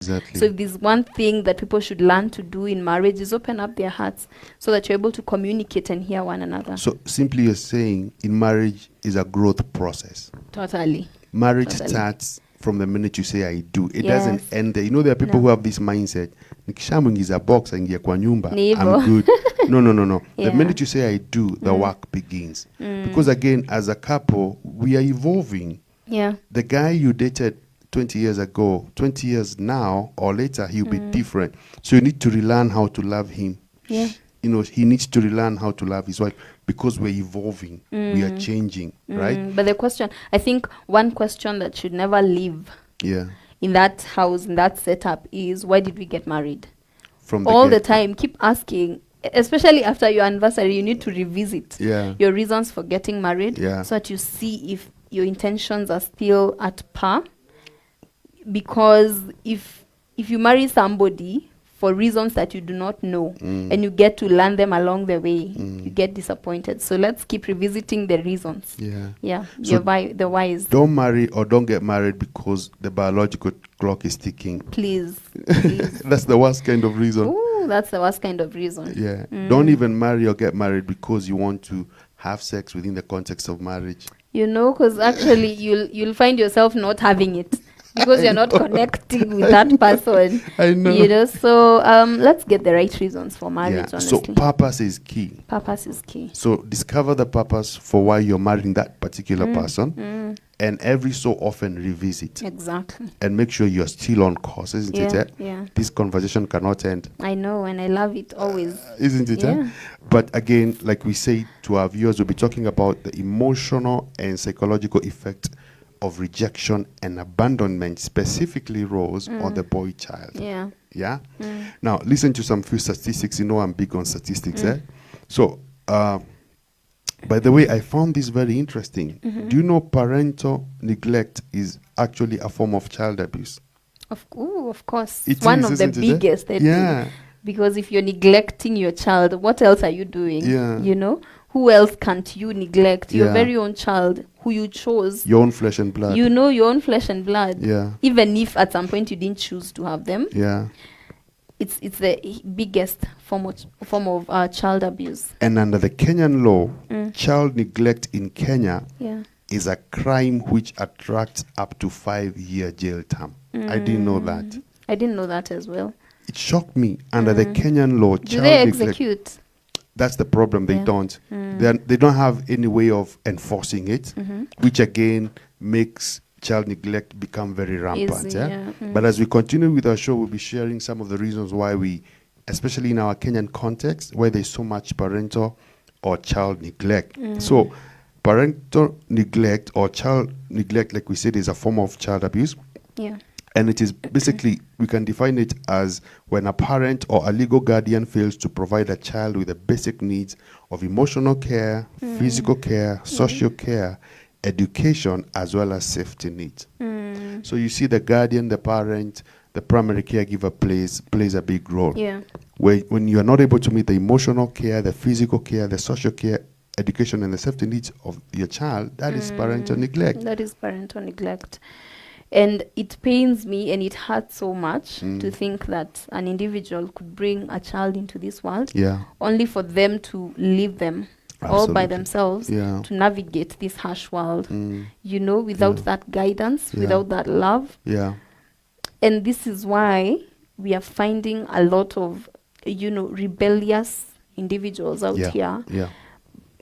Exactly. So if there's one thing that people should learn to do in marriage is open up their hearts so that you're able to communicate and hear one another. So simply you're saying in marriage is a growth process. Totally. Marriage Totally. starts from the minute you say I do. It Yes. doesn't end there. You know, there are people No. who have this mindset. Nikishamuingiza box aingia kwa nyumba. Ni I'm hivyo. good. No. Yeah. The minute you say I do, the work begins. Because again, as a couple, we are evolving. Yeah. The guy you dated 20 years ago, 20 years now or later, he'll be different. So you need to relearn how to love him. Yeah. You know, he needs to relearn how to love his wife because we're evolving. We are changing, right? But the question, I think one question that should never leave Yeah. in that house, in that setup is, why did we get married? From All the get-go. time, keep asking, especially after your anniversary, you need to revisit Yeah. your reasons for getting married Yeah. so that you see if your intentions are still at par. Because if you marry somebody for reasons that you do not know and you get to learn them along the way, you get disappointed. So let's keep revisiting the reasons. Yeah. Yeah, So the whys. Don't marry or don't get married because the biological clock is ticking. Please. That's the worst kind of reason. Ooh, that's the worst kind of reason. Yeah. Don't even marry or get married because you want to have sex within the context of marriage. You know, because actually you'll find yourself not having it because you're not connecting with that person. I know. You know, so let's get the right reasons for marriage, Yeah. So honestly. purpose is key. Purpose is key. So discover the purpose for why you're marrying that particular person, and every so often revisit Exactly. and make sure you're still on course, isn't it? Yeah, Eh? yeah. This conversation cannot end, I know, and I love it always. isn't it? Yeah. But again, like we say to our viewers, we'll be talking about the emotional and psychological effect of rejection and abandonment, specifically Rose, on the boy child. Yeah. Yeah. Now listen to some few statistics. You know I'm big on statistics. So, by the way, I found this very interesting. Do you know parental neglect is actually a form of child abuse? Of course. It One is, of the isn't it, eh? biggest. Yeah. Because if you're neglecting your child, what else are you doing? Yeah. You know? Who else can't you neglect? Your Yeah. very own child who you chose. Your own flesh and blood. You know your own flesh and blood. Yeah. Even if at some point you didn't choose to have them. Yeah. It's the biggest form of child abuse. And under the Kenyan law, child neglect in Kenya Yeah. is a crime which attracts up to 5-year jail term. I didn't know that. I didn't know that as well. It shocked me. Under the Kenyan law, Do child they neglect. execute? That's the problem. They Yeah. don't. They don't have any way of enforcing it, which again makes child neglect become very rampant. Easy, Yeah? yeah. But as we continue with our show, we'll be sharing some of the reasons why we, especially in our Kenyan context, where there's so much parental or child neglect. So, parental neglect or child neglect, like we said, is a form of child abuse. Yeah. And it is basically, we can define it as when a parent or a legal guardian fails to provide a child with the basic needs of emotional care, physical care, social care, education, as well as safety needs. So you see the guardian, the parent, the primary caregiver plays a big role. Yeah. When you are not able to meet the emotional care, the physical care, the social care, education, and the safety needs of your child, that is parental neglect. That is parental neglect. And it pains me and it hurts so much to think that an individual could bring a child into this world Yeah. only for them to leave them all by Absolutely. themselves Yeah. to navigate this harsh world, you know, without that guidance, without that love. Yeah. And this is why we are finding a lot of, you know, rebellious individuals out Yeah. here, Yeah.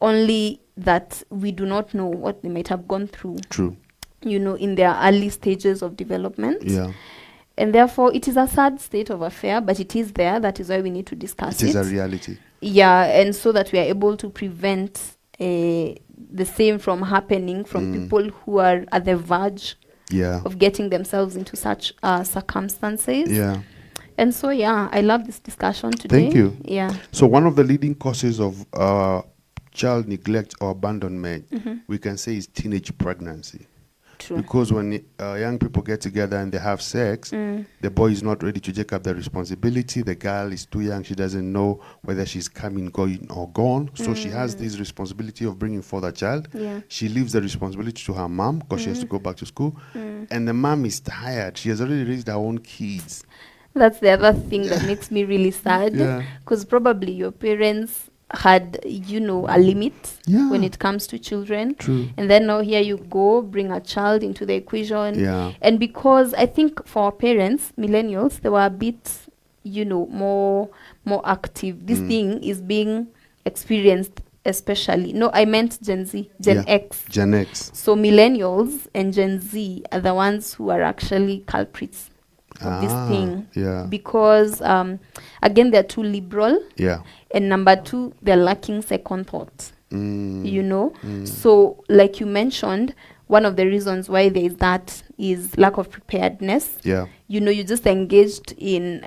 only that we do not know what they might have gone through, True. you know, in their early stages of development. Yeah. And therefore, it is a sad state of affair, but it is there. That is why we need to discuss It it. is a reality. Yeah, and so that we are able to prevent the same from happening from people who are at the verge Yeah. of getting themselves into such circumstances. Yeah. And so, yeah, I love this discussion today. Thank you. Yeah. So one of the leading causes of child neglect or abandonment, we can say, is teenage pregnancy. True. Because when young people get together and they have sex, the boy is not ready to take up the responsibility. The girl is too young. She doesn't know whether she's coming, going, or gone. So she has this responsibility of bringing forth a child. Yeah. She leaves the responsibility to her mom because she has to go back to school. And the mom is tired. She has already raised her own kids. That's the other thing that makes me really sad. Yeah. Because probably your parents had, you know, a limit Yeah. when it comes to children. True. And then now here you go, bring a child into the equation. Yeah. And because I think for our parents, millennials, they were a bit, you know, more active. This thing is being experienced, especially. No, I meant Gen Z, Gen Yeah. X. Gen X. So millennials and Gen Z are the ones who are actually culprits of this thing. Yeah. Because again, they're too liberal, Yeah. and number two, they're lacking second thought. Mm. You know, so like you mentioned, one of the reasons why there is that is lack of preparedness. Yeah. You know, you just engaged in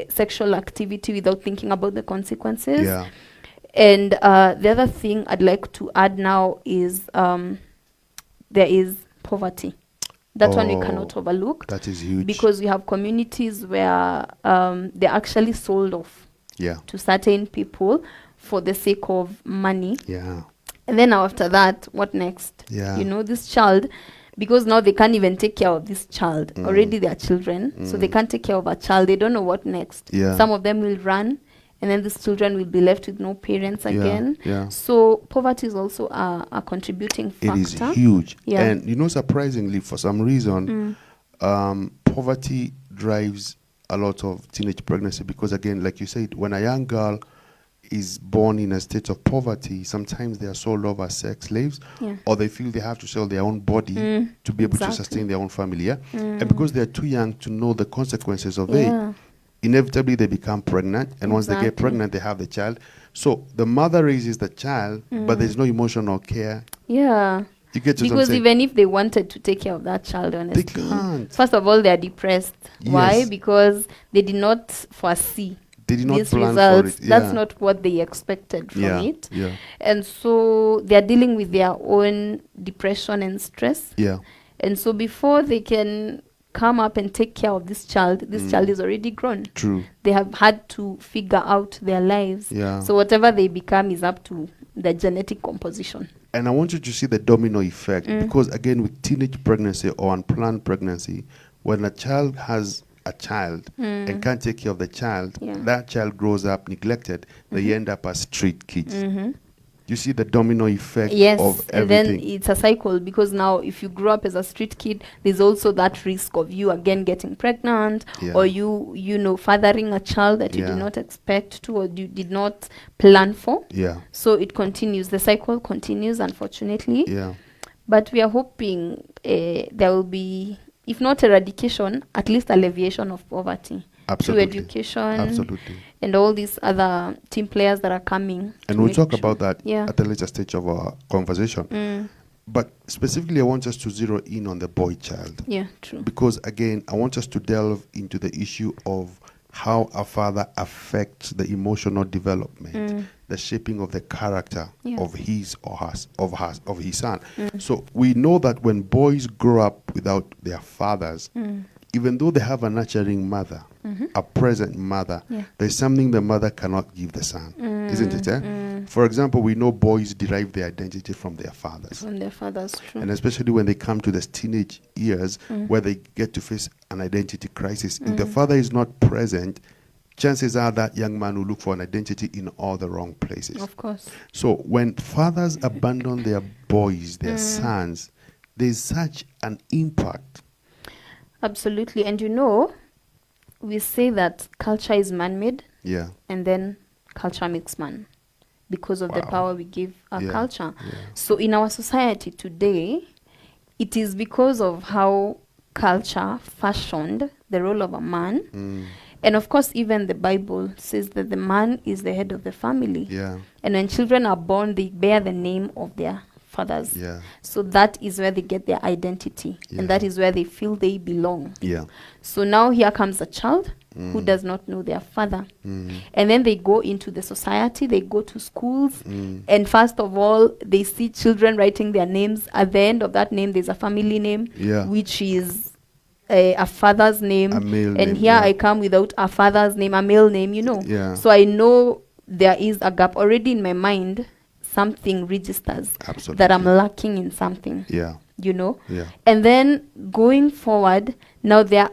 sexual activity without thinking about the consequences. Yeah. And the other thing I'd like to add now is there is poverty. That one we cannot overlook, That is huge. because we have communities where they're actually sold off Yeah. to certain people for the sake of money. Yeah. And then after that, what next? Yeah. You know, this child, because now they can't even take care of this child. Already they are children, so they can't take care of a child. They don't know what next. Yeah. Some of them will run, and then these children will be left with no parents again. Yeah. So poverty is also a contributing factor. It is huge. Yeah. And you know, surprisingly, for some reason, poverty drives a lot of teenage pregnancy because, again, like you said, when a young girl is born in a state of poverty, sometimes they are sold off as sex slaves, Yeah. or they feel they have to sell their own body to be able to Exactly. sustain their own family. Yeah? And because they're too young to know the consequences of Yeah. it, inevitably they become pregnant, and once they get Exactly. pregnant, they have the child. So the mother raises the child, but there's no emotional care. Yeah. You get to Because something. even if they wanted to take care of that child, honestly, can't. first of all, they're depressed. Why? Yes. Because they did not foresee They did not these plan results. for it. That's Yeah. not what they expected from Yeah. it. Yeah. And so they're dealing with their own depression and stress. Yeah. And so before they can come up and take care of this child is already grown. True. They have had to figure out their lives. Yeah. So whatever they become is up to the genetic composition. And I want you to see the domino effect because, again, with teenage pregnancy or unplanned pregnancy, when a child has a child and can't take care of the child, Yeah. that child grows up neglected. They end up as street kids. You see the domino effect Yes, of and then everything. it's a cycle, because now if you grow up as a street kid, there's also that risk of you again getting pregnant, Yeah. or you know, fathering a child that you Yeah. did not expect to, or you did not plan for. Yeah. So it continues, the cycle continues, unfortunately. Yeah. But we are hoping there will be, if not eradication, at least alleviation of poverty Absolutely. through education Absolutely. and all these other team players that are coming. And to we'll make talk sure- about that Yeah. at a later stage of our conversation. But specifically, I want us to zero in on the boy child. Yeah, true. Because, again, I want us to delve into the issue of how a father affects the emotional development, the shaping of the character Yeah. of his or of his son. So we know that when boys grow up without their fathers, even though they have a nurturing mother, a present mother, Yeah. there's something the mother cannot give the son, isn't it? For example, we know boys derive their identity from their fathers. From their fathers, true. And especially when they come to the teenage years where they get to face an identity crisis. If the father is not present, chances are that young man will look for an identity in all the wrong places. Of course. So when fathers abandon their boys, their sons, there's such an impact. Absolutely. And you know, we say that culture is man-made, Yeah. and then culture makes man, because of the Wow. power we give our Yeah, culture. yeah. So in our society today, it is because of how culture fashioned the role of a man. And of course, even the Bible says that the man is the head of the family. Yeah. And when children are born, they bear the name of their fathers. Yeah. So that is where they get their identity, Yeah. and that is where they feel they belong. Yeah. So now here comes a child who does not know their father. And then they go into the society, they go to schools, and first of all, they see children writing their names. At the end of that name, there's a family name, Yeah. which is a father's name. A male And name, here yeah. I come without a father's name, a male name, Yeah. So I know there is a gap already in my mind. Something registers Absolutely. that I'm lacking in something. Yeah. Yeah. And then going forward, now there are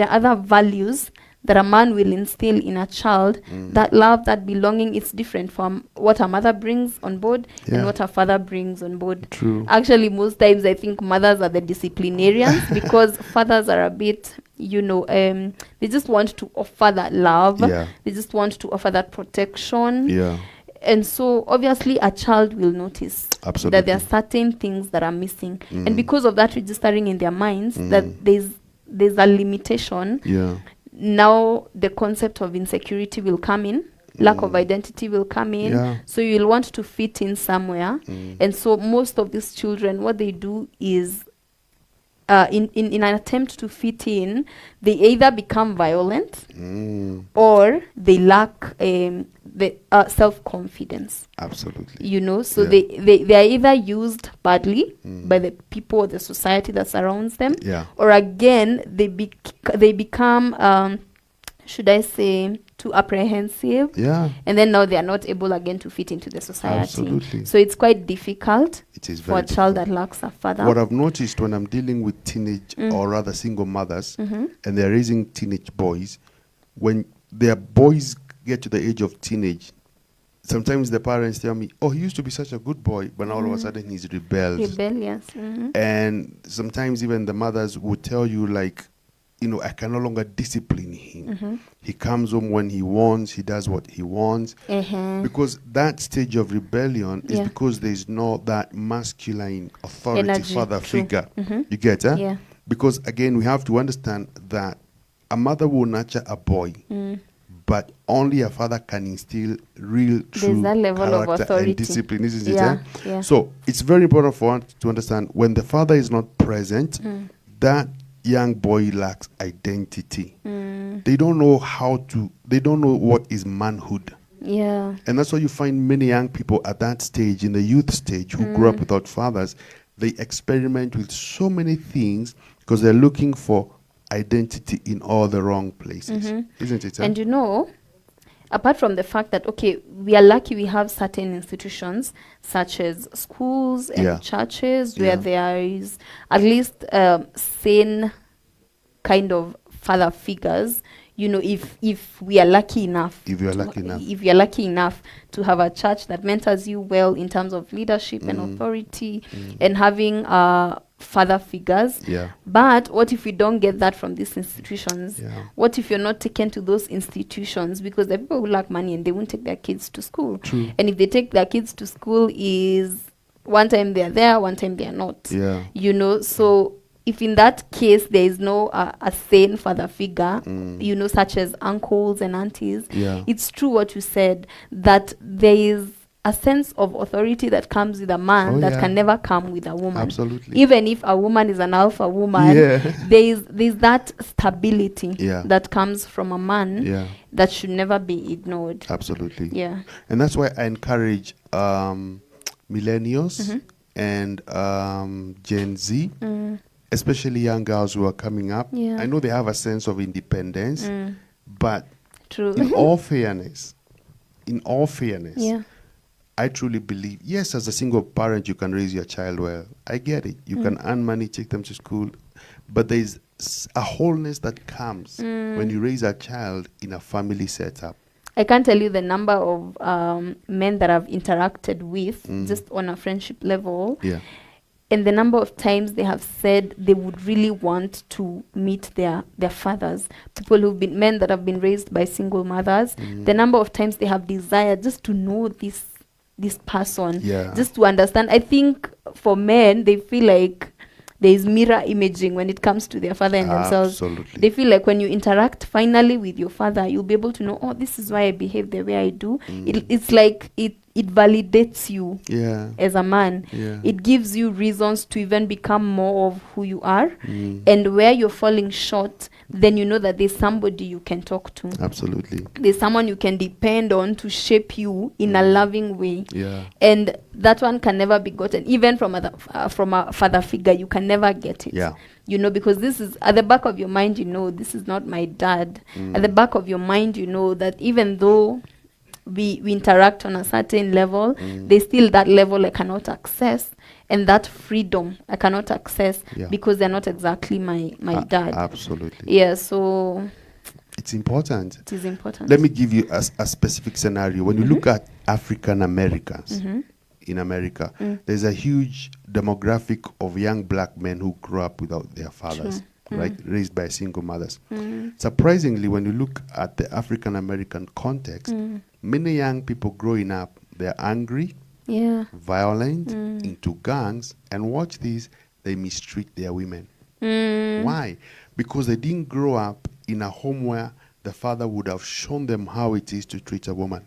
other values that a man will instill in a child. That love, that belonging, is different from what a mother brings on board Yeah. and what a father brings on board. True. Actually, most times I think mothers are the disciplinarians because fathers are a bit, they just want to offer that love. Yeah. They just want to offer that protection. Yeah. And so obviously a child will notice Absolutely. that there are certain things that are missing. And because of that registering in their minds that there's a limitation, Yeah. now the concept of insecurity will come in, lack of identity will come in. Yeah. So you'll want to fit in somewhere. And so most of these children, what they do is in an attempt to fit in, they either become violent or they lack the self-confidence. Absolutely. So Yeah. they are either used badly by the people or the society that surrounds them, Yeah. or again they become should I say too apprehensive, Yeah. and then now they are not able again to fit into the society. Absolutely. So it's quite difficult It is for very a child difficult. that lacks a father. What I've noticed when I'm dealing with teenage or rather single mothers and they're raising teenage boys, when their boys get to the age of teenage, sometimes the parents tell me, "Oh, he used to be such a good boy, but now all of a sudden he's rebellious." And sometimes even the mothers would tell you, like, I can no longer discipline him. He comes home when he wants, he does what he wants. Because that stage of rebellion is because there's not that masculine authority Energy, father true. figure. You get it? Yeah. Because again, we have to understand that a mother will nurture a boy, but only a father can instill real, true that level of character authority. and discipline, isn't it? Yeah, eh? yeah. So it's very important for us to understand when the father is not present, that young boy lacks identity. They don't know they don't know what is manhood. Yeah. And that's why you find many young people at that stage, in the youth stage, who grew up without fathers. They experiment with so many things because they're looking for identity in all the wrong places. Isn't it? And apart from the fact that, okay, we are lucky we have certain institutions such as schools and churches where there is at least sane kind of father figures. If we are lucky enough, If you are lucky enough. if you're lucky enough to have a church that mentors you well in terms of leadership and authority and having father figures. Yeah. But what if we don't get that from these institutions? Yeah. What if you're not taken to those institutions? Because the people who lack money and they won't take their kids to school. True. And if they take their kids to school, is one time they're there, one time they're not. Yeah. So if in that case there is no a sane father figure, such as uncles and aunties, it's true what you said, that there is a sense of authority that comes with a man that can never come with a woman. Absolutely. Even if a woman is an alpha woman, there's that stability that comes from a man that should never be ignored. Absolutely. Yeah. And that's why I encourage millennials and Gen Z, especially young girls who are coming up. I know they have a sense of independence, but True. in all fairness, I truly believe, yes, as a single parent, you can raise your child well. I get it. You can earn money, take them to school. But there's a wholeness that comes when you raise a child in a family setup. I can't tell you the number of men that I've interacted with just on a friendship level. Yeah. And the number of times they have said they would really want to meet their fathers, men that have been raised by single mothers. The number of times they have desired just to know this person, just to understand. I think for men, they feel like there is mirror imaging when it comes to their father and themselves. Absolutely. They feel like when you interact finally with your father, you'll be able to know, oh, this is why I behave the way I do. It's like it validates you Yeah. as a man. Yeah. It gives you reasons to even become more of who you are. Mm. And where you're falling short, then you know that there's somebody you can talk to. Absolutely. There's someone you can depend on to shape you in a loving way. Yeah. And that one can never be gotten. Even from a father figure, you can never get it. Yeah. You know, because this is at the back of your mind, you know, this is not my dad. At the back of your mind, you know that even though we interact on a certain level, there's still that level I cannot access, and that freedom I cannot access because they're not exactly my dad. Absolutely. Yeah, so it's important. It is important. Let me give you a specific scenario. When you look at African Americans in America, there's a huge demographic of young black men who grew up without their fathers. Right, raised by single mothers. Surprisingly, when you look at the African American context, many young people growing up, they're angry, violent, into gangs, and watch this, they mistreat their women. Why? Because they didn't grow up in a home where the father would have shown them how it is to treat a woman.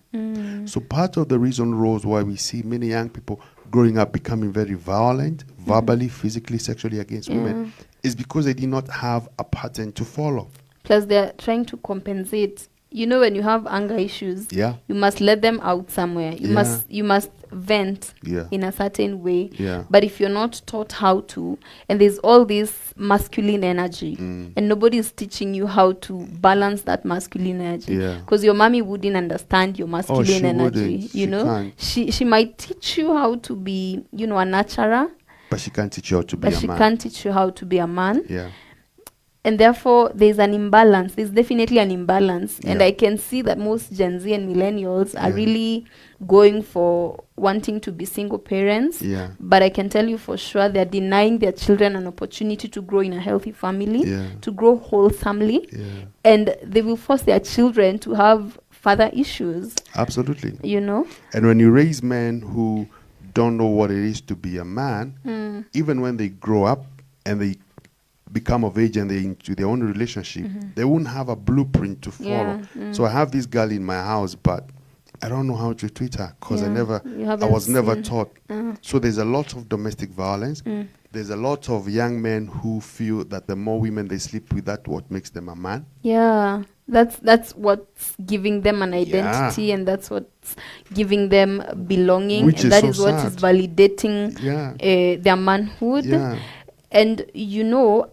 So part of the reason, Rose, why we see many young people growing up becoming very violent, verbally, physically, sexually against women, is because they did not have a pattern to follow. Plus, they're trying to compensate. You know, when you have anger issues, you must let them out somewhere. You must vent in a certain way. But if you're not taught how to, and there's all this masculine energy, and nobody is teaching you how to balance that masculine energy, because your mommy wouldn't understand your masculine energy. You know, she might teach you how to be, you know, a nurturer, but she can't teach you how to be a man. But she can't teach you how to be a man. And therefore, there's an imbalance. There's definitely an imbalance. And I can see that most Gen Z and millennials are really going for wanting to be single parents. But I can tell you for sure, they're denying their children an opportunity to grow in a healthy family, to grow wholesomely. And they will force their children to have father issues. Absolutely. You know? And when you raise men who don't know what it is to be a man, even when they grow up and they become of age and they're into their own relationship, they won't have a blueprint to follow. So I have this girl in my house, but I don't know how to treat her because I was never taught. So there's a lot of domestic violence. There's a lot of young men who feel that the more women they sleep with, that's what makes them a man. That's what's giving them an identity, and that's what's giving them belonging, which and is that is what is validating their manhood. And you know,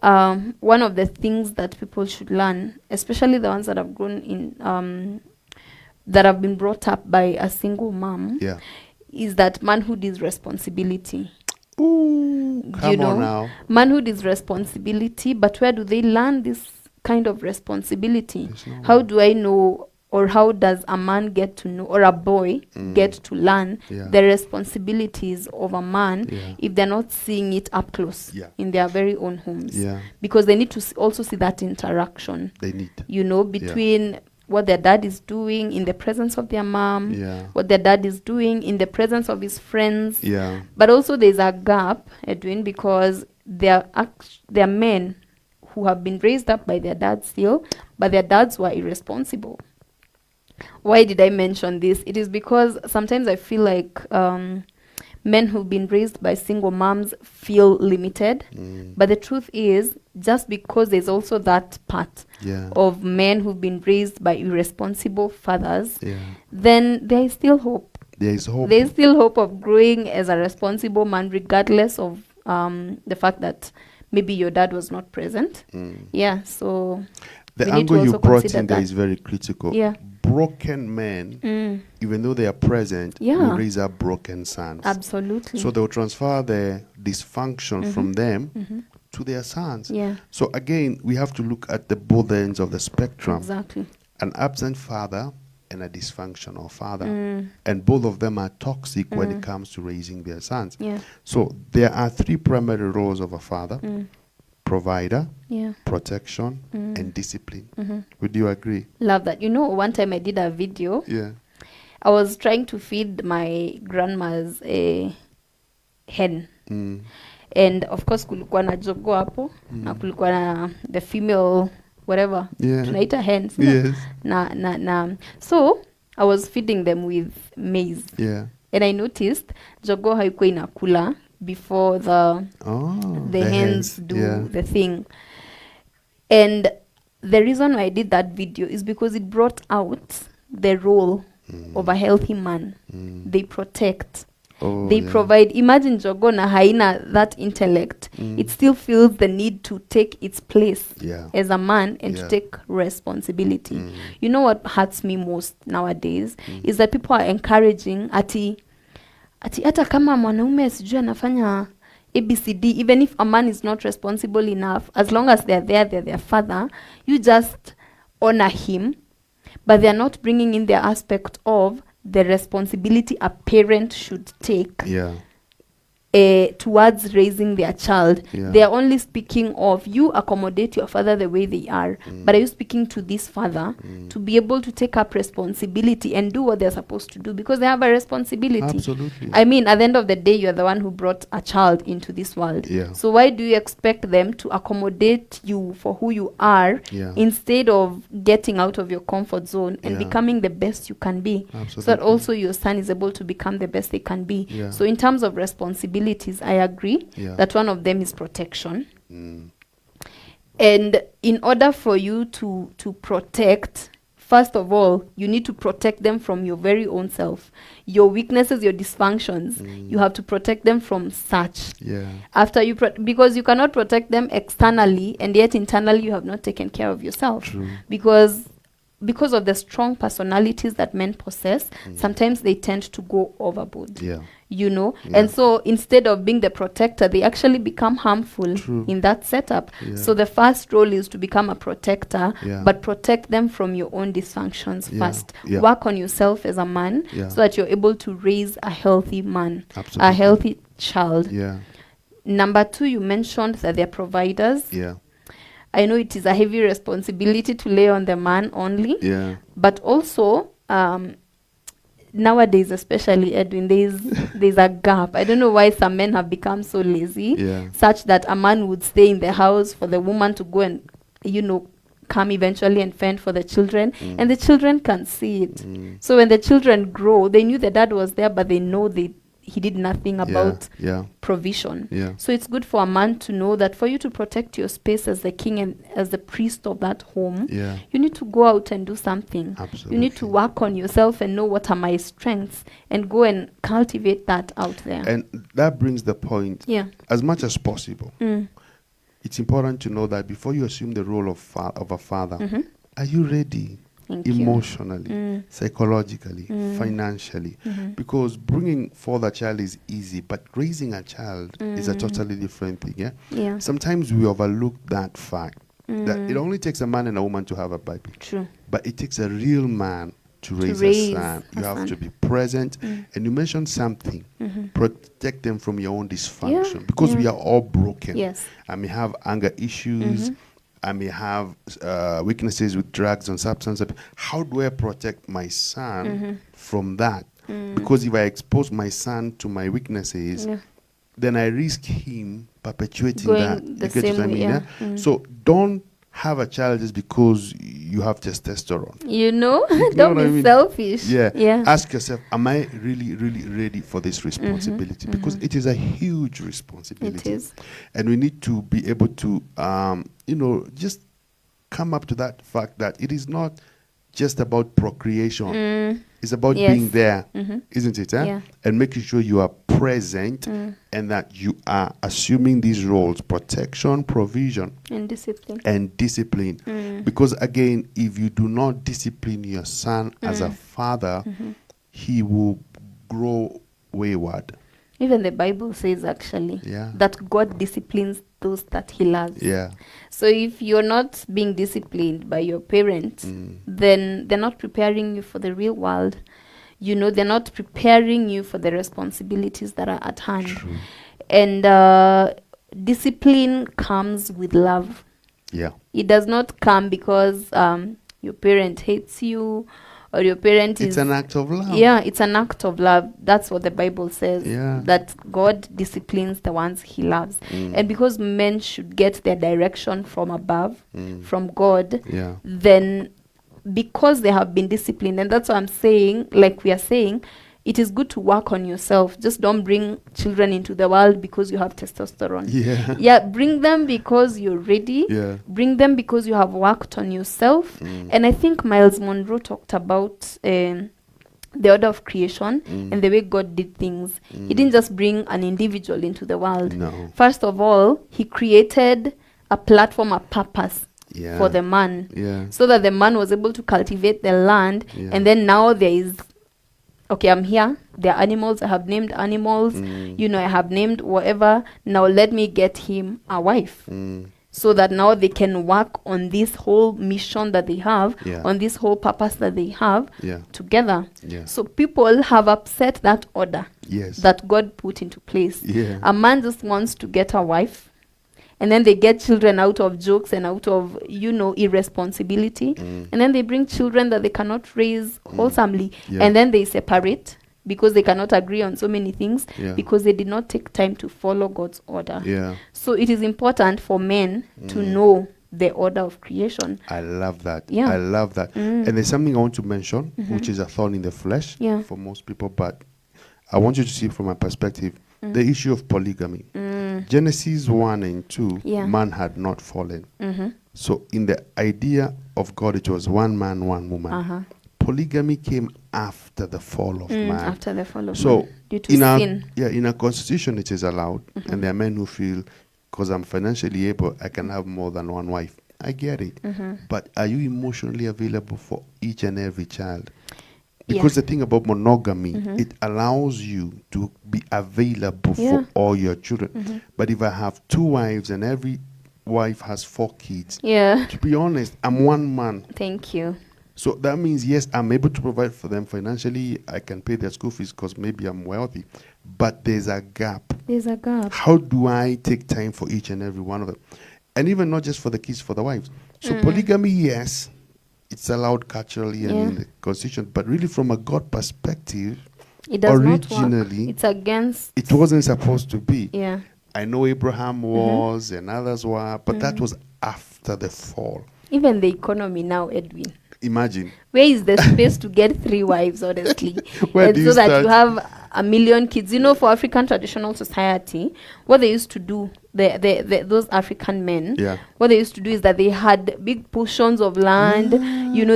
one of the things that people should learn, especially the ones that have grown in, that have been brought up by a single mom, is that manhood is responsibility. Ooh, come on now. Manhood is responsibility, but where do they learn this kind of responsibility? How do I know, or how does a man get to know, or a boy get to learn the responsibilities of a man if they're not seeing it up close in their very own homes? Because they need to also see that interaction. They need, you know, between what their dad is doing in the presence of their mom, what their dad is doing in the presence of his friends. But also there's a gap, Edwin, because they're men who have been raised up by their dads still, but their dads were irresponsible. Why did I mention this? It is because sometimes I feel like men who've been raised by single moms feel limited. But the truth is, just because there's also that part of men who've been raised by irresponsible fathers, then there is still hope. There is hope. There is still hope of growing as a responsible man, regardless of the fact that maybe your dad was not present. So the angle you brought in there is very critical. Broken men, even though they are present, will raise up broken sons. Absolutely. So they'll transfer the dysfunction from them to their sons. So again, we have to look at the both ends of the spectrum. Exactly. An absent father and a dysfunctional father. And both of them are toxic when it comes to raising their sons. So there are three primary roles of a father. Provider, protection, and discipline. Would you agree? Love that. You know, one time I did a video. I was trying to feed my grandma's hen. And of course, kulikuwa na jogo hapo, na kulikuwa na the female, whatever. Tunaita hens. So I was feeding them with maize. And I noticed jogoo haikuwa inakula before the hens do the thing. And the reason why I did that video is because it brought out the role of a healthy man. They protect. They provide. Imagine jogoo na haina that intellect. It still feels the need to take its place as a man and to take responsibility. You know what hurts me most nowadays is that people are encouraging ati hata kama mwanaume sijui anafanya ABCD, even if a man is not responsible enough, as long as they're their father, you just honor him, but they're not bringing in the aspect of the responsibility a parent should take towards raising their child. They are only speaking of you accommodate your father the way they are, but are you speaking to this father to be able to take up responsibility and do what they're supposed to do, because they have a responsibility. Absolutely. I mean, at the end of the day, you're the one who brought a child into this world. So why do you expect them to accommodate you for who you are instead of getting out of your comfort zone and becoming the best you can be, so that also your son is able to become the best they can be? So in terms of responsibility, I agree that one of them is protection. And in order for you to protect, first of all, you need to protect them from your very own self. Your weaknesses, your dysfunctions, you have to protect them from such. After you because you cannot protect them externally and yet internally you have not taken care of yourself. Because of the strong personalities that men possess, sometimes they tend to go overboard. You know, and so instead of being the protector, they actually become harmful in that setup. So the first role is to become a protector, but protect them from your own dysfunctions first. Work on yourself as a man so that you're able to raise a healthy man, a healthy child. Number 2, you mentioned that they're providers. I know it is a heavy responsibility to lay on the man only, but also nowadays, especially Edwin, there's a gap. I don't know why some men have become so lazy, such that a man would stay in the house for the woman to go and, you know, come eventually and fend for the children, and the children can see it. So when the children grow, they knew the dad was there, but they know he did nothing about provision. So it's good for a man to know that for you to protect your space as the king and as the priest of that home, you need to go out and do something. You need to work on yourself and know what are my strengths and go and cultivate that out there. And that brings the point, as much as possible, it's important to know that before you assume the role of a father, are you ready? Emotionally, psychologically, financially, because bringing forth a child is easy, but raising a child is a totally different thing. Sometimes we overlook that fact that it only takes a man and a woman to have a baby, but it takes a real man to raise a son. You have to be present, and you mentioned something, protect them from your own dysfunction, because we are all broken. I may have anger issues, I may have weaknesses with drugs and substance abuse. How do I protect my son from that? Because if I expose my son to my weaknesses, then I risk him perpetuating Going that. the You get what I same mean? way, So don't have a child just because you have testosterone. You know, You know don't what be I mean? selfish. Ask yourself, am I really, really ready for this responsibility? Because it is a huge responsibility. It is. And we need to be able to, you know, just come up to that fact that it is not just about procreation. It's about being there, isn't it? And making sure you are present and that you are assuming these roles: protection, provision, and discipline. Because again, if you do not discipline your son as a father, he will grow wayward. Even the Bible says actually that God disciplines those that he loves. So if you're not being disciplined by your parents, then they're not preparing you for the real world. You know, they're not preparing you for the responsibilities that are at hand. And discipline comes with love. It does not come because your parent hates you or your parent It's an act of love. It's an act of love. That's what the Bible says, that God disciplines the ones he loves. And because men should get their direction from above, from God, then because they have been disciplined, and that's what I'm saying, like we are saying, it is good to work on yourself. Just don't bring children into the world because you have testosterone. Yeah. Yeah, bring them because you're ready. Yeah. Bring them because you have worked on yourself. And I think Miles Monroe talked about the order of creation and the way God did things. He didn't just bring an individual into the world. No. First of all, he created a platform, a purpose Yeah. for the man, Yeah. so that the man was able to cultivate the land. Yeah. And then now there is, okay, I'm here. There are animals. I have named animals. You know, I have named whatever. Now let me get him a wife. So that now they can work on this whole mission that they have, Yeah. on this whole purpose that they have Yeah. together. Yeah. So people have upset that order Yes. that God put into place. Yeah. A man just wants to get a wife, and then they get children out of jokes and out of, irresponsibility. And then they bring children that they cannot raise wholesomely. Yeah. And then they separate because they cannot agree on so many things, Yeah. because they did not take time to follow God's order. Yeah. So it is important for men to know the order of creation. I love that. Yeah. I love that. And there's something I want to mention, which is a thorn in the flesh Yeah. for most people, but I want you to see from my perspective the issue of polygamy. Genesis 1 and 2, Yeah. man had not fallen. So in the idea of God, it was one man, one woman. Polygamy came after the fall of man. After the fall of So man, due to in our sin. in our constitution it is allowed, and there are men who feel, because I'm financially able, I can have more than one wife. I get it, but are you emotionally available for each and every child? Because the thing about monogamy, it allows you to be available for all your children. But if I have 2 wives and every wife has 4 kids, to be honest, I'm one man. Thank you. So that means, yes, I'm able to provide for them financially. I can pay their school fees because maybe I'm wealthy. But there's a gap. There's a gap. How do I take time for each and every one of them? And even not just for the kids, for the wives. So polygamy, yes, it's allowed culturally and in the constitution. But really from a God perspective, It does not work. originally, It's against. it wasn't supposed to be. Yeah. I know Abraham was and others were, but that was after the fall. Even the economy now, Edwin. Imagine. Where is the space to get 3 wives, honestly? Where And do so you that start? you have 1 million kids. For African traditional society, what they used to do, those African men, what they used to do is that they had big portions of land.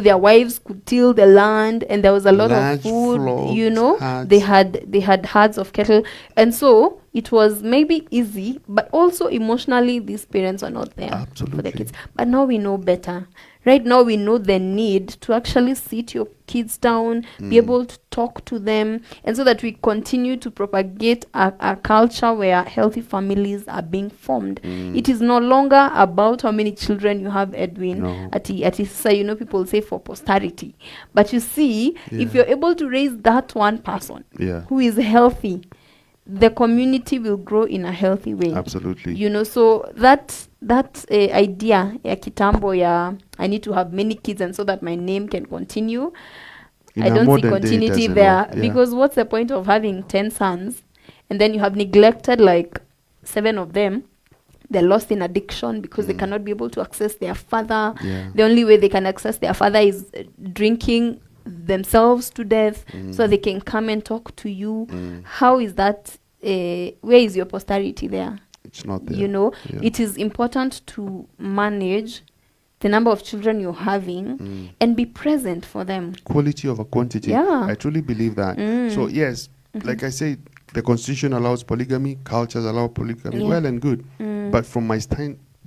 Their wives could till the land, and there was a lot Large of food. flocks, herds. They had herds of cattle, and so it was maybe easy, but also emotionally, these parents are not there for the Absolutely. kids. But now we know better. Right now we know the need to actually sit your kids down, be able to talk to them, and so that we continue to propagate a culture where healthy families are being formed. It is no longer about how many children you have, Edwin. No. People say for posterity. But you see, if you're able to raise that one person who is healthy, the community will grow in a healthy way. Absolutely. So that idea ya kitambo ya I need to have many kids and so that my name can continue, In I our don't see modern day, it continuity doesn't there. work. Yeah. Because what's the point of having 10 sons and then you have neglected like 7 of them? They're lost in addiction because they cannot be able to access their father. Yeah. The only way they can access their father is drinking themselves to death so they can come and talk to you. How is that? Where is your posterity there? It's not there. Yeah. Yeah. It is important to manage the number of children you're having and be present for them. Quality over quantity. Yeah. I truly believe that. So yes, like I said, the constitution allows polygamy, cultures allow polygamy, well and good. But from my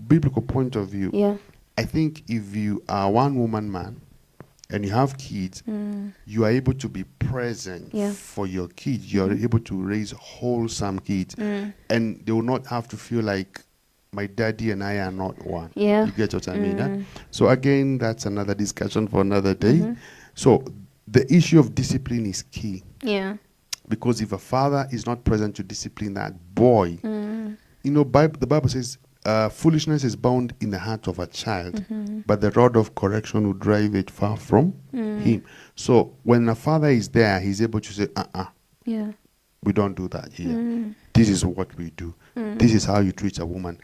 biblical point of view, I think if you are one woman man and you have kids, you are able to be present for your kids. You are able to raise wholesome kids. And they will not have to feel like my daddy and I are not one. You get what I mean? Huh? So again, that's another discussion for another day. So the issue of discipline is key. Because if a father is not present to discipline that boy, the Bible says, foolishness is bound in the heart of a child, but the rod of correction will drive it far from him. So when a father is there, he's able to say, we don't do that here. This is what we do. This is how you treat a woman.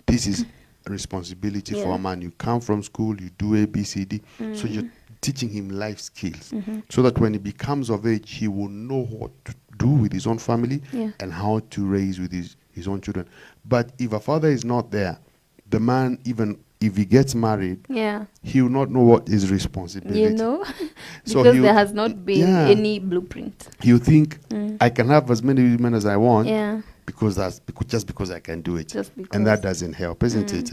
This is a responsibility for a man. You come from school, you do A, B, C, D. So you're teaching him life skills, so that when he becomes of age, he will know what to do with his own family and how to raise with his own children. But if a father is not there, the man, even if he gets married, he will not know what is responsibility. You know, So because there has not been any blueprint. He'll think, I can have as many women as I want, because just because I can do it. And that doesn't help, isn't it?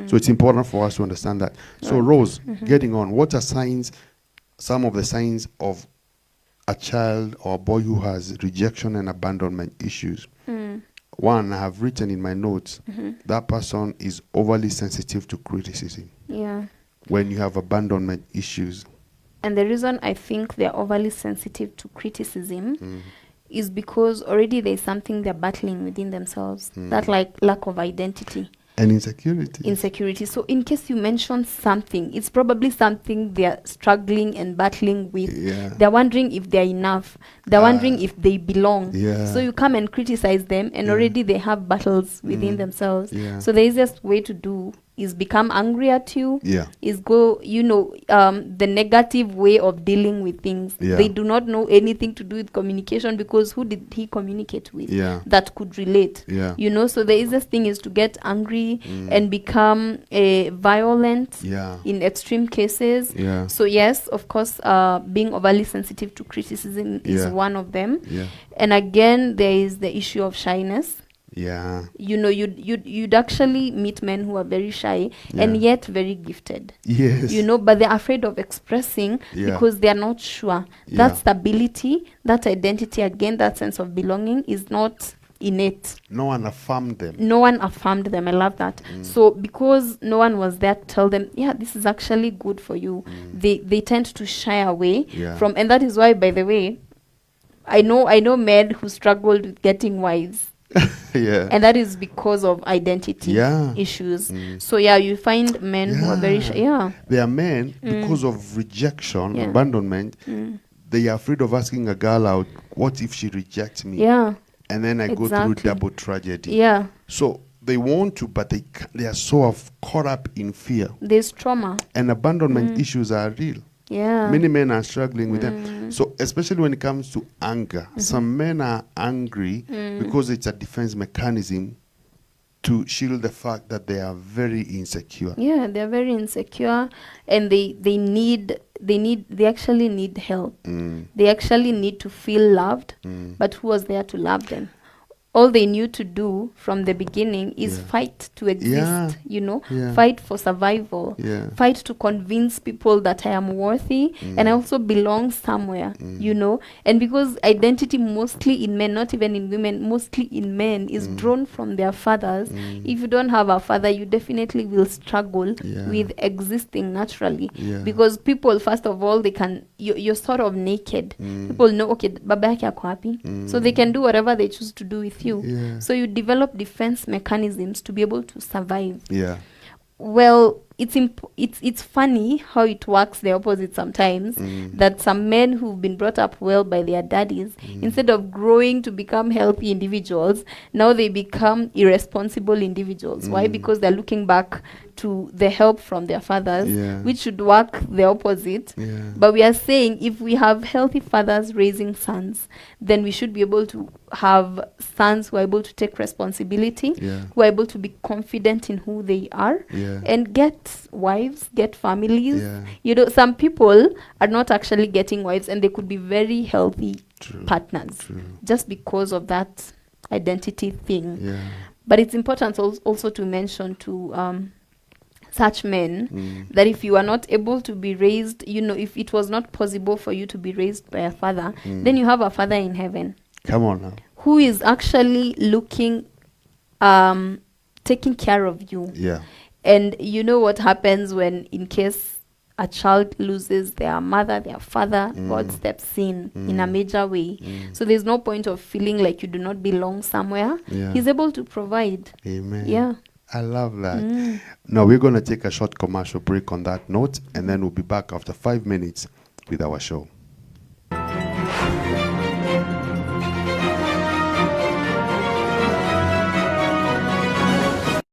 So it's important for us to understand that. So Rose, getting on, what are some of the signs of a child or a boy who has rejection and abandonment issues? One, I have written in my notes, that person is overly sensitive to criticism. When you have abandonment issues. And the reason I think they're overly sensitive to criticism is because already there's something they're battling within themselves. That like lack of identity. And insecurity. Insecurity. So in case you mention something, it's probably something they're struggling and battling with. They're wondering if they're enough. They're wondering if they belong. So you come and criticize them, and already they have battles within themselves. So the easiest way to do is become angry at you, is go, the negative way of dealing with things. They do not know anything to do with communication, because who did he communicate with that could relate? So the easiest thing is to get angry and become violent in extreme cases. So yes, of course, being overly sensitive to criticism is one of them. And again, there is the issue of shyness. You'd actually meet men who are very shy and yet very gifted. But they're afraid of expressing because they're not sure. That stability, that identity, again, that sense of belonging is not innate. No one affirmed them. I love that. So because no one was there to tell them, this is actually good for you, they tend to shy away from, and that is why, by the way, I know men who struggled with getting wives. And that is because of identity issues. So you find men who are very shy. There are men, because of rejection, abandonment, they are afraid of asking a girl out, what if she rejects me? And then I go through double tragedy. So they want to, but they are so caught up in fear. There's trauma. And abandonment issues are real. Many men are struggling with them. So especially when it comes to anger, some men are angry because it's a defense mechanism to shield the fact that they are very insecure. They're very insecure, and they actually need help. They actually need to feel loved, but who was there to love them? All they knew to do from the beginning is fight to exist, fight for survival, fight to convince people that I am worthy and I also belong somewhere, And because identity mostly in men, not even in women, mostly in men, is drawn from their fathers. If you don't have a father, you definitely will struggle with existing naturally. Because people, first of all, you're sort of naked. People know, okay, baba yake ako happy. So they can do whatever they choose to do with you. So you develop defense mechanisms to be able to survive. Well, it's funny how it works the opposite sometimes, that some men who've been brought up well by their daddies, instead of growing to become healthy individuals, now they become irresponsible individuals. Why? Because they're looking back to the help from their fathers, which should work the opposite. But we are saying if we have healthy fathers raising sons, then we should be able to have sons who are able to take responsibility, who are able to be confident in who they are, and get wives, get families. Some people are not actually getting wives, and they could be very healthy partners just because of that identity thing. But it's important also to mention to such men that if you are not able to be raised, if it was not possible for you to be raised by a father, then you have a father in heaven. Come on now. Who is actually looking, taking care of you. And you know what happens when, in case a child loses their mother, their father, God steps in a major way. So there's no point of feeling like you do not belong somewhere. He's able to provide. Amen. I love that. Now we're going to take a short commercial break on that note, and then we'll be back after 5 minutes with our show.